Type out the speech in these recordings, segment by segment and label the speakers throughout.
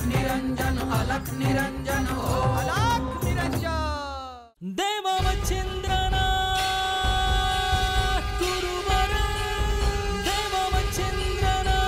Speaker 1: निरंजन अलख निरंजन हो अलख निरंजन देव मच्छिंद्रना गुरुवर देव मच्छिंद्रना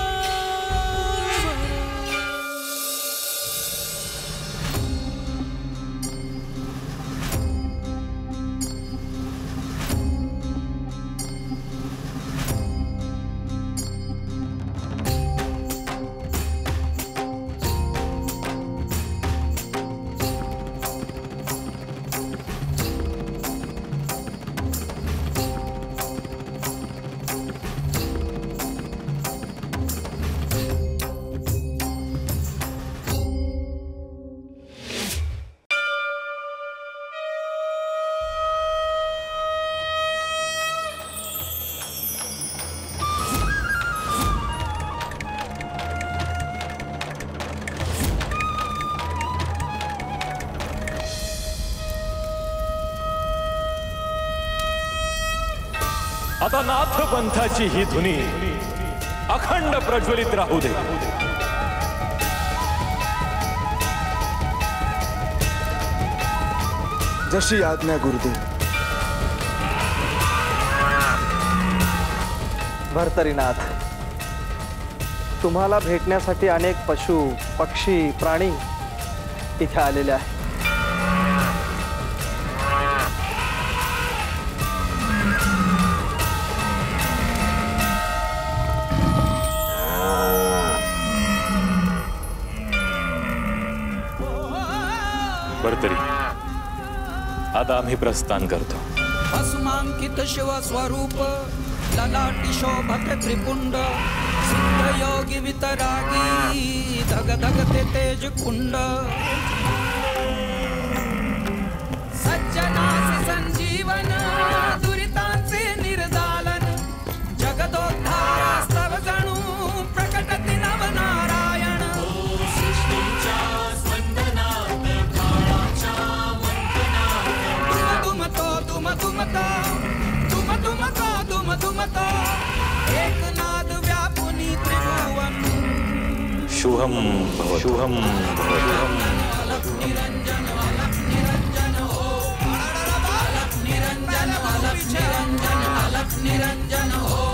Speaker 2: आता नाथ पंथाची ही धुनी अखंड प्रज्वलित राहू दे।
Speaker 3: जशी आज्ञा गुरुदेव।
Speaker 4: भर्तरीनाथ, तुम्हाला भेटण्यासाठी अनेक पशु पक्षी प्राणी इथे आलेले आहेत।
Speaker 2: भर्तरी, आता आम्ही प्रस्थान करतो।
Speaker 1: भस्मांकित शिव स्वरूप ललाटी शोभत त्रिपुंड सिद्ध योगी वितरागी धग धगते तेज कुंड सज्जनास संजीवन दुरितांचे निर्दालन जगदोद्धारास्तव जणू प्रकटति नवनारायण एक नाद व्यापुनी त्रिभुवन
Speaker 2: शुभम भवतु शुभम
Speaker 1: अलख निरंजन हो अलख निरंजन अलख निरंजन हो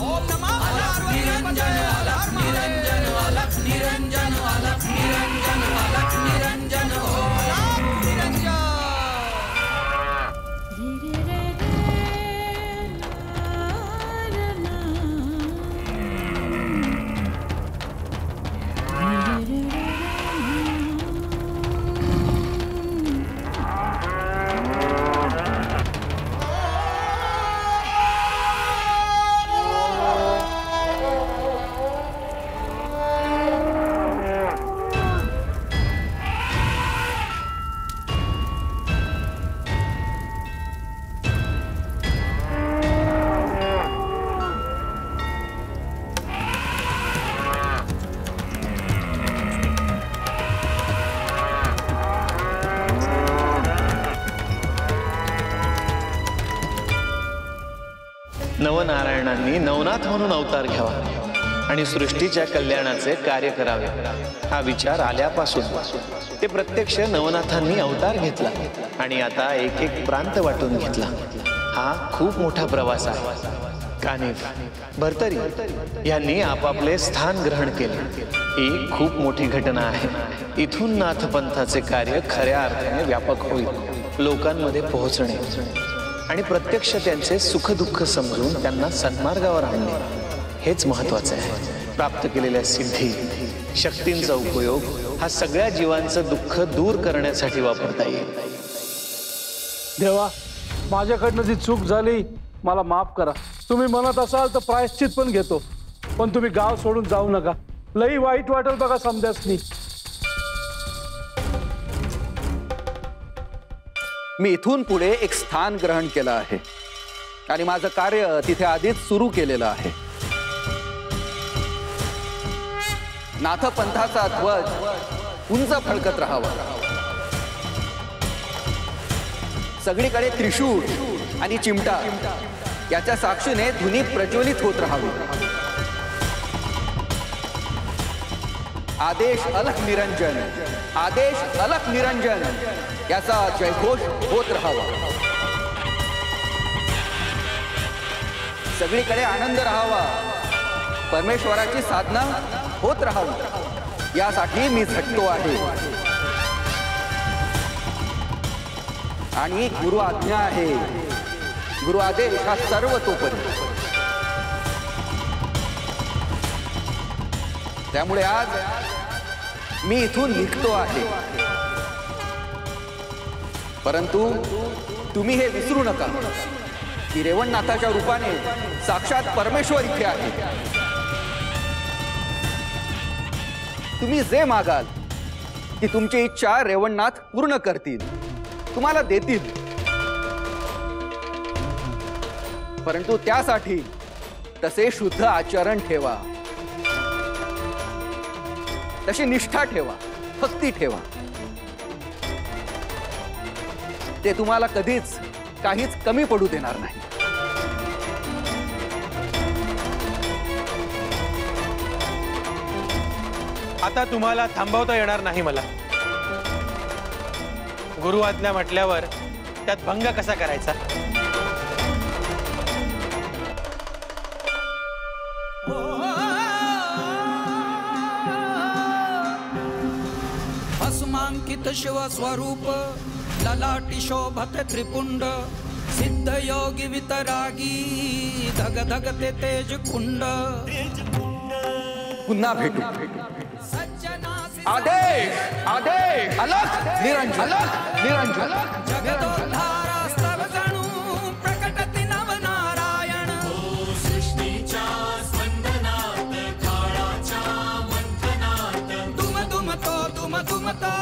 Speaker 1: ओम नमः अलख निरंजन अलख निरंजन अलख निरंजन अलख निरंजन अलख निरंजन हो अलख निरंजन।
Speaker 5: नवनारायणांनी नवनाथ म्हणून अवतार घ्यावा आणि सृष्टीच्या कल्याणाचे कार्य करावे हा विचार आल्यापासून ते प्रत्यक्ष नवनाथांनी अवतार घेतला आणि आता एक एक प्रांत वाटून घेतला। हा खूप मोठा प्रवास आहे। कानिफ, भर्तरी यांनी आपापले स्थान ग्रहण केले। ही खूप मोठी घटना आहे। इथून नाथपंथाचे कार्य खऱ्या अर्थाने व्यापक होईल, लोकांमध्ये पोहोचणे आणि प्रत्यक्ष त्यांचे सुखदुःख समजून त्यांना सन्मार्गावर आणणे हेच महत्त्वाचे आहे। प्राप्त केलेल्या सिद्धी शक्तींचा उपयोग हा सगळ्या जीवांचं दुःख दूर करण्यासाठी वापरता येईल।
Speaker 4: देवा, माझ्याकडनं जी चूक झाली मला माफ करा। तुम्ही म्हणत असाल तर प्रायश्चित पण घेतो, पण तुम्ही गाव सोडून जाऊ नका। लई वाईट वाटेल बघा समजासनी।
Speaker 6: मी इथून पुढे एक स्थान ग्रहण केलं आहे आणि माझं कार्य तिथे आधीच सुरू केलेलं आहे। नाथपंथाचा ध्वज उंच फडकत राहावा, सगळीकडे त्रिशूळ आणि चिमटा याच्या साक्षीने धुनी प्रज्वलित होत राहावी। आदेश अलख निरंजन, आदेश अलख निरंजन याचा जयघोष होत राहावा. सगळीकडे आनंद राहावा, परमेश्वराची साधना होत राहावी यासाठी मी झटतो आहे. आणि गुरु आज्ञा आहे, गुरु आदेश हा सर्वतोपरी. त्यामुळे आज मी इथून निघतो आहे. परंतु तुम्ही हे विसरू नका की रेवणनाथाच्या रूपाने साक्षात परमेश्वर इथे आहे. तुम्ही जे मागाल ती तुमची इच्छा रेवणनाथ पूर्ण करतील, तुम्हाला देतील. परंतु त्यासाठी तसे शुद्ध आचरण ठेवा, तशी निष्ठा ठेवा, भक्ती ठेवा. ते तुम्हाला कधीच काहीच कमी पडू देणार नाही.
Speaker 7: आता तुम्हाला थांबवता येणार नाही मला. गुरु आज्ञा म्हटल्यावर त्यात भंग कसा करायचा?
Speaker 1: भस्मांकित शिव स्वरूप ललाटी शोभते त्रिपुंड, सिद्ध योगी वितरागी धग धगते तेज कुंड.
Speaker 6: पुन्हा भेटू. आदेश आदेश अलख निरंजन, अलख निरंजन.
Speaker 1: जगदोद्धारास्तव जणू प्रकटति नव नारायण. सृष्टीच्या स्पंदनात काळाच्या मंथनात दुम दुमतो दुम दुमतो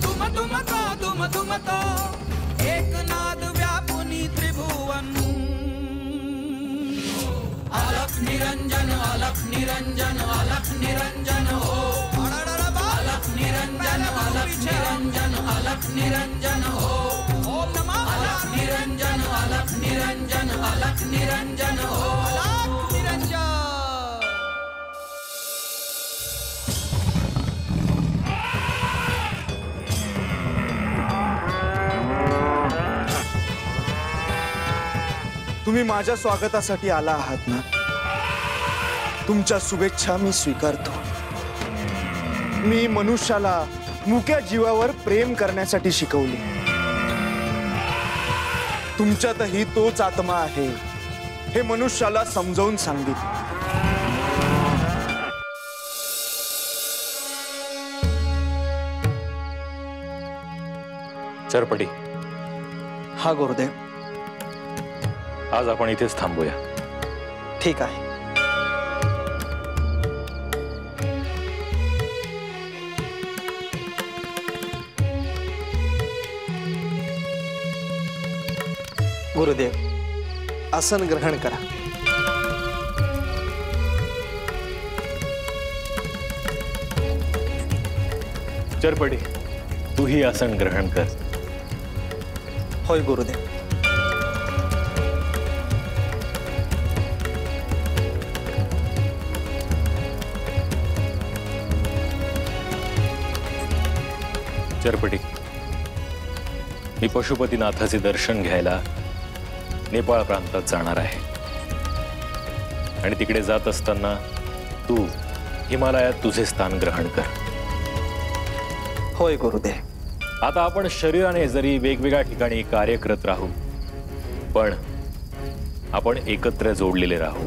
Speaker 1: दुम दुमतो दुम दुमतो एक नाद व्यापुनी त्रिभुवन. अलख निरंजन, अलख निरंजन, अलख निरंजन हो. अलख निरंजन, अलख निरंजन, अलख निरंजन हो. ओम नमः अलख निरंजन, अलख निरंजन, अलख निरंजन हो. अलख निरंजन.
Speaker 3: तुम्ही माझ्या स्वागतासाठी आला आहात ना? तुमच्या शुभेच्छा मी स्वीकारतो. मी मनुष्याला मुक्या जीवावर प्रेम करण्यासाठी शिकवले. तुमच्यातही तोच आत्मा आहे हे मनुष्याला समजावून सांगितले.
Speaker 2: चरपटी,
Speaker 8: हा गुरुदेव.
Speaker 2: आज आपण इथेच थांबूया.
Speaker 8: ठीक आहे. गुरुदेव, आसन ग्रहण करा.
Speaker 2: चरपटी, तूही आसन ग्रहण कर.
Speaker 8: होय गुरुदेव.
Speaker 2: चरपटी, मी पशुपतीनाथाचे दर्शन घ्यायला नेपाळ प्रांतात जाणार आहे. आणि तिकडे जात असताना तू हिमालयात तुझे स्थान ग्रहण कर.
Speaker 8: होय गुरुदेव.
Speaker 2: आता आपण शरीराने जरी वेगवेगळ्या ठिकाणी कार्य करत राहू, पण आपण एकत्र जोडलेले राहू.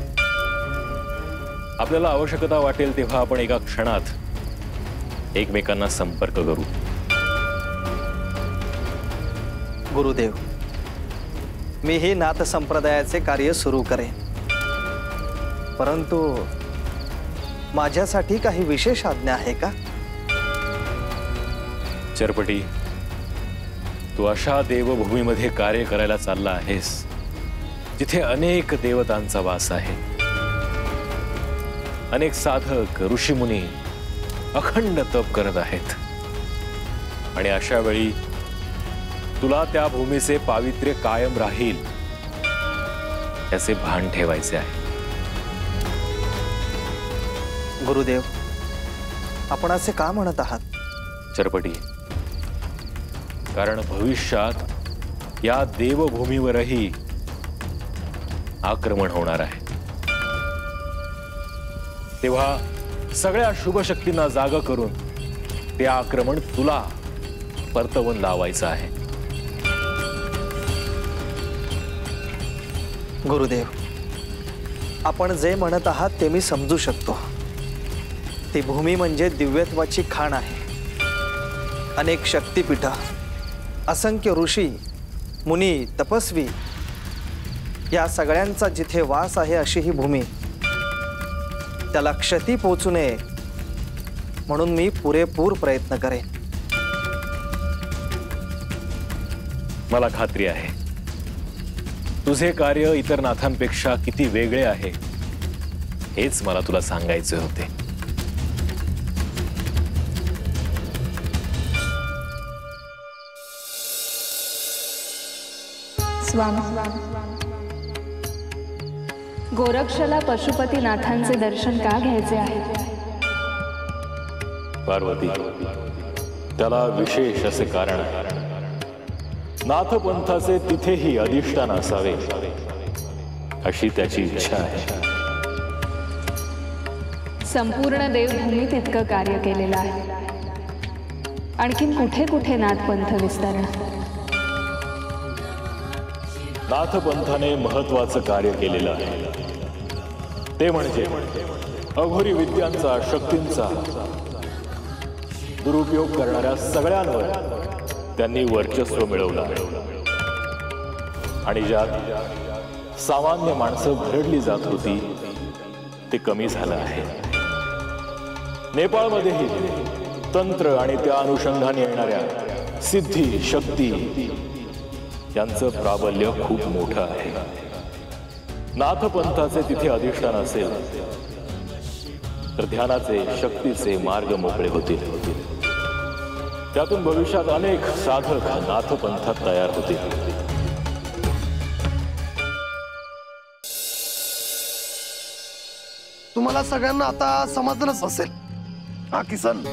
Speaker 2: आपल्याला आवश्यकता वाटेल तेव्हा आपण एका क्षणात एकमेकांना संपर्क करू.
Speaker 8: गुरुदेव, मीही नाथ संप्रदायाचे कार्य सुरू करेन. परंतु माझ्यासाठी काही विशेष आज्ञा आहे का?
Speaker 2: चरपटी, तू अशा देवभूमीमध्ये कार्य करायला चालला आहेस जिथे अनेक देवतांचा वास आहे. अनेक साधक ऋषीमुनी अखंड तप करत आहेत. आणि अशा वेळी तुला त्या भूमीचे पावित्र्य कायम राहील याचे भान ठेवायचे आहे.
Speaker 8: गुरुदेव, आपण असे का म्हणत आहात?
Speaker 2: चरपटी, कारण भविष्यात या देवभूमीवरही आक्रमण होणार आहे. तेव्हा सगळ्या शुभ शक्तींना जागा करून ते आक्रमण तुला परतवून लावायचं आहे.
Speaker 8: गुरुदेव, आपण जे म्हणत आहात ते मी समजू शकतो. ती भूमी म्हणजे दिव्यत्वाची खाण आहे. अनेक शक्तिपीठ, असंख्य ऋषी, मुनी, तपस्वी या सगळ्यांचा जिथे वास आहे अशी ही भूमी. त्याला क्षती पोचू नये म्हणून मी पुरेपूर प्रयत्न करेन.
Speaker 2: मला खात्री आहे तुझे कार्य इतर नाथांपेक्षा किती वेगळे आहे हेच मला तुला सांगायचे होते.
Speaker 9: गोरक्षला पशुपतीनाथांचे दर्शन का घ्यायचे आहे?
Speaker 2: पार्वती, त्याला विशेष असे कारण आहे. नाथपंथाचे तिथेही अधिष्ठान असावे अशी त्याची इच्छा आहे.
Speaker 9: संपूर्ण देवभूमीत इतकं कार्य केलेलं आहे, आणखीन कुठे कुठे नाथपंथ विस्तारणार?
Speaker 2: नाथपंथाने महत्वाचं कार्य केलेलं आहे. ते म्हणजे अघोरी विद्यांचा, शक्तींचा दुरुपयोग करणाऱ्या सगळ्यांवर त्यांनी वर्चस्व मिळवलं. आणि ज्यात सामान्य माणसं भरडली जात होती ते कमी झालं आहे. नेपाळमध्येही तंत्र आणि त्या अनुषंगाने येणाऱ्या सिद्धी, शक्ती यांचं प्राबल्य खूप मोठं आहे. नाथपंथाचे तिथे अधिष्ठान असेल तर ध्यानाचे, शक्तीचे मार्ग मोकळे होतील. त्यातून भविष्यात अनेक साधक नाथपंथात तयार होतील.
Speaker 10: तुम्हाला सगळ्यांना आता समजलंच असेल. हा किसन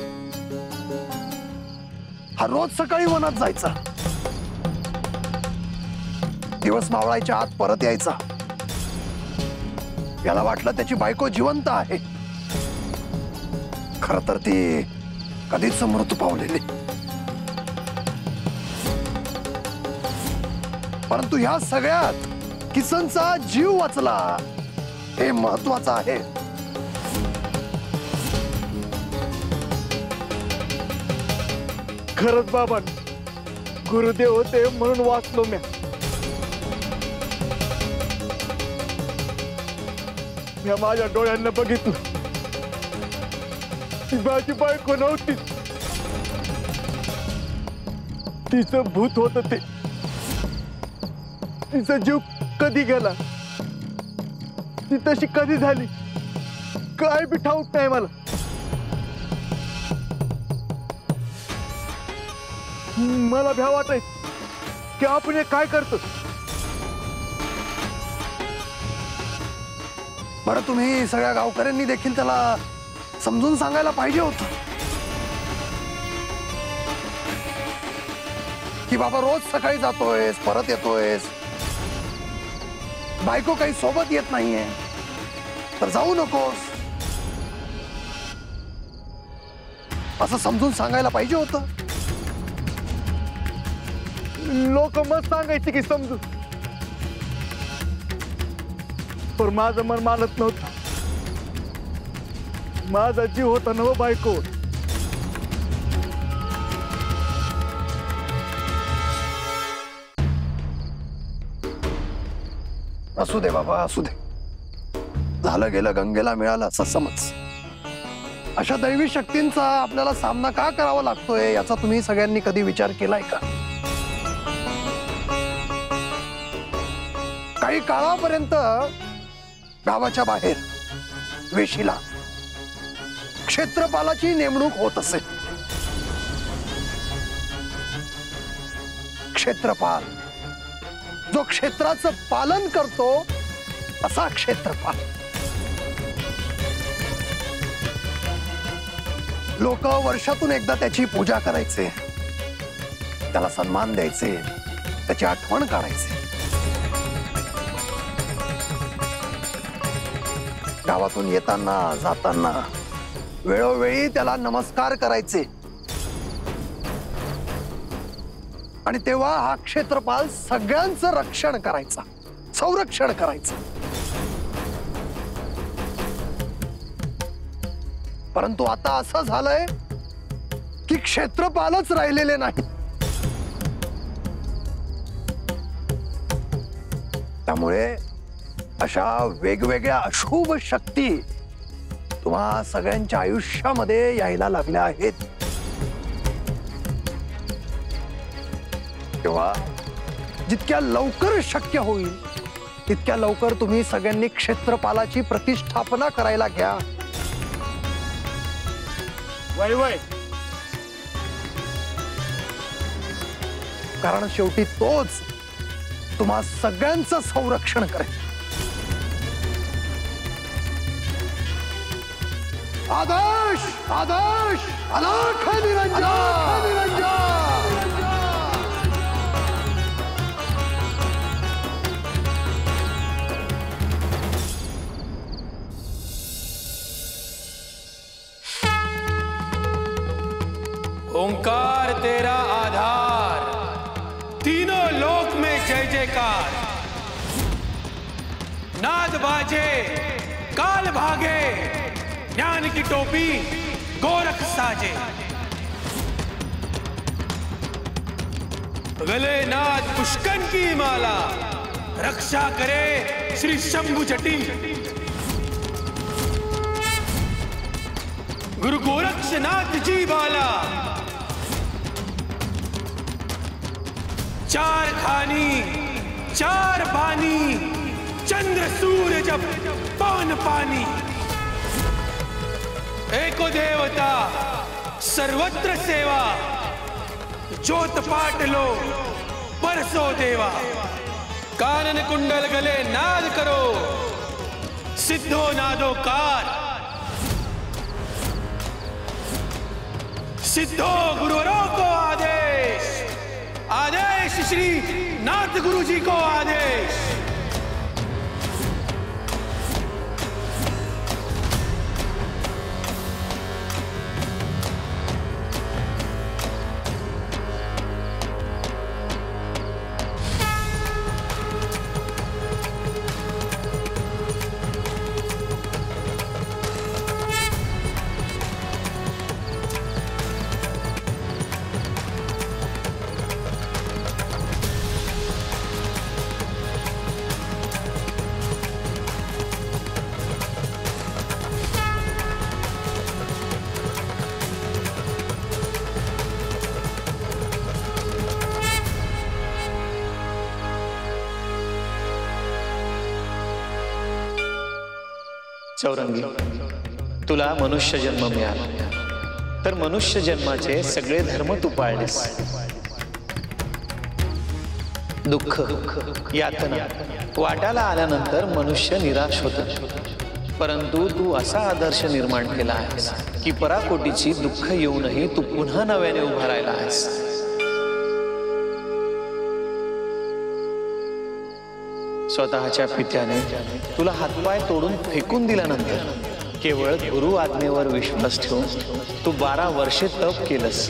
Speaker 10: हा रोज सकाळी वनात जायचा, दिवस मावळायच्या आत परत यायचा. याला वाटलं त्याची बायको जिवंत आहे, खर तर ती कधीच मृत्यू पावलेली. परंतु ह्या सगळ्यात किसनचा जीव वाचला हे महत्वाचं आहे.
Speaker 3: खरंच बाबा, गुरुदेव होते म्हणून वाचलो मी. मी माझ्या डोळ्यांना बघितलं, ती माझी बायको नव्हती, तिचं भूत होत ते. तिचा जीव कधी गेला, ती तशी कधी झाली काय बी ठाऊक नाही मला. मला भ्या वाटाय की आपण हे काय करतो.
Speaker 10: बरं, तुम्ही सगळ्या गावकऱ्यांनी देखील त्याला समजून सांगायला पाहिजे होतं की बाबा रोज सकाळी जातोयस, परत येतोयस, बायको काही सोबत येत नाहीये तर जाऊ नकोस, असं समजून सांगायला पाहिजे होतं.
Speaker 3: लोक मत सांगायचे की समजू, पण माझं मन मानत नव्हतं. माझा जीव होता नव बायको.
Speaker 10: असू दे बाबा, असू दे. झालं गेलं गंगेला मिळालं असं समज. अशा दैवी शक्तींचा आपल्याला सामना का करावा लागतोय याचा तुम्ही सगळ्यांनी कधी विचार केलाय का? काही काळापर्यंत गावाच्या बाहेर वेशीला क्षेत्रपालाची नेमणूक होत असे. क्षेत्रपाल जो क्षेत्राचं पालन करतो असा क्षेत्रपाल. लोक वर्षातून एकदा त्याची पूजा करायचे, त्याला सन्मान द्यायचे, त्याची आठवण काढायचे. गावातून येताना जाताना वेळोवेळी त्याला नमस्कार करायचे. आणि तेव्हा हा क्षेत्रपाल सगळ्यांचं रक्षण करायचा, संरक्षण करायचं. परंतु आता असं झालंय की क्षेत्रपालच राहिलेले नाही. त्यामुळे अशा वेगवेगळ्या अशुभ शक्ती तुम्हा सगळ्यांच्या आयुष्यामध्ये यायला लागल्या आहेत. तेव्हा जितक्या लवकर शक्य होईल तितक्या लवकर तुम्ही सगळ्यांनी क्षेत्रपालाची प्रतिष्ठापना करायला घ्या.
Speaker 4: वय
Speaker 10: कारण शेवटी तोच तुम्हा सगळ्यांचं संरक्षण करेल. आदेश आदेश अलख निरंजन
Speaker 1: ओंकार तेरा आधार, तीनों लोक में जय जयकार. नाद बाजे काल भागे, ज्ञान की टोपी गोरख साजे. गले नाद पुष्कन की माला, रक्षा करे श्री शंभु जटी. गुरु गोरक्षनाथ जी बाला, चार खानी चार बानी, चंद्र सूर्य जब पवन पानी. एको देवता सर्वत्र सेवा, ज्योत पाट लो परसो देवा. कानन कुंडल गले नाद करो, सिद्धो नादोकार. सिद्धो गुरुवरों को आदेश, आदेश श्री नाथ गुरु जी को आदेश.
Speaker 5: चौरंगी, तुला मनुष्य जन्म मिळाला, तर मनुष्य जन्माचे सगळे धर्म तू पाळलेस. दुःख यातना वाटाला आल्यानंतर मनुष्य निराश होतो, परंतु तू असा आदर्श निर्माण केला आहेस की पराकोटीची दुःख येऊनही तू पुन्हा नव्याने उभा राहिला आहेस. स्वतःच्या पित्याने तुला हातपाय तोडून फेकून दिल्यानंतर केवळ गुरु आज्ञेवर विश्वास ठेवून तू 12 वर्षे तप केलंस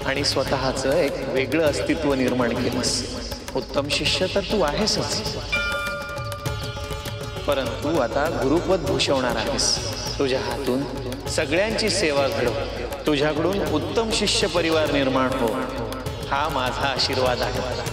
Speaker 5: आणि स्वतःचं एक वेगळं अस्तित्व निर्माण केलंस. उत्तम शिष्य तर तू आहेसच, परंतु आता गुरुपद भूषवणार आहेस. तुझ्या हातून सगळ्यांची सेवा घडव, तुझ्याकडून उत्तम शिष्य परिवार निर्माण हो, हा माझा आशीर्वाद आहे.